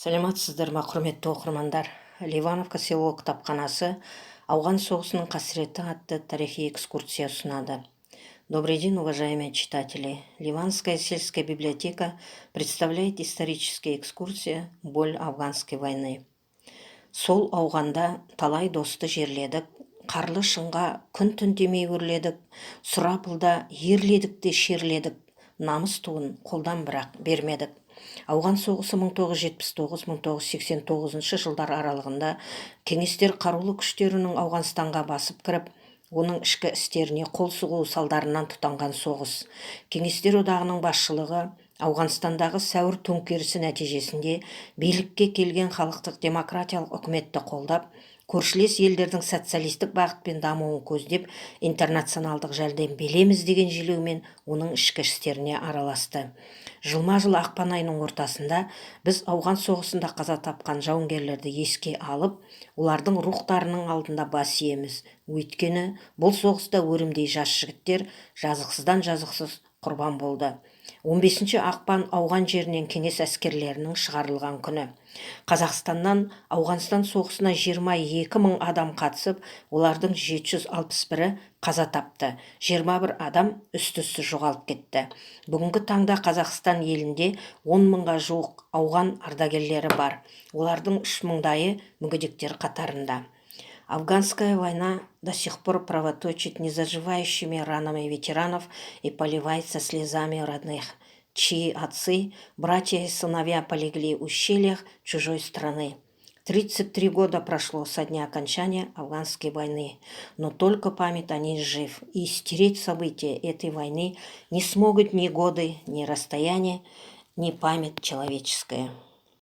Саламатсыздар ма, құрметті оқырмандар. Ливановка село кітапханасы ауған соғысының қасіреті атты тарихи экскурсия ұсынады. Добрый день, уважаемые читатели. Ливанская сельская библиотека представляет исторические экскурсии «Боль афганской войны». Сол ауғанда талай досты жерледік, қарлы шыңға күн түн демей өрледік, сұрапылда ерледік те шерледік, намыс туын қолдан бірақ бермедік. Ауған соғысы 1979-1989 жылдар аралығында кеңестер қарулы күштерінің Ауғанстанға басып кіріп, оның ішкі істеріне қол сұғу салдарынан тұтанған соғыс. Кеңестер одағының басшылығы Ауғанстандағы сәуір төңкерісі нәтижесінде билікке келген халықтық демократиялық үкіметті қолдап, көршілес елдердің социалистік бағытпен дамуын көздеп, интернационалдық жәрдем береміз деген желеумен оның ішкі істеріне араласты. Жылма-жыл ақпан айының ортасында біз ауған соғысында қаза тапқан жауынгерлерді еске алып, олардың рухтарының алдында бас иеміз. Өйткені бұл соғыста өрімдей жас жігіттер жазықсыздан жазықсыз құрбан болды. 15 ақпан ауған жерінен кеңес әскерлерінің шығарылған күні. Қазақстаннан Ауғанстан соғысына 22 мың адам қатысып, олардың 761-і қаза тапты. 21 адам үсті-үсті жоғалып кетті. Бүгінгі таңда Қазақстан елінде 10 мыңға жуық ауған ардагерлері бар. Олардың 3 мыңдайы мүгедектер қатарында. Афганская война до сих пор кровоточит незаживающими ранами ветеранов и поливается слезами родных, чьи отцы, братья и сыновья полегли в ущельях чужой страны. 33 года прошло со дня окончания афганской войны, но только память о ней жив, и стереть события этой войны не смогут ни годы, ни расстояние, ни память человеческая.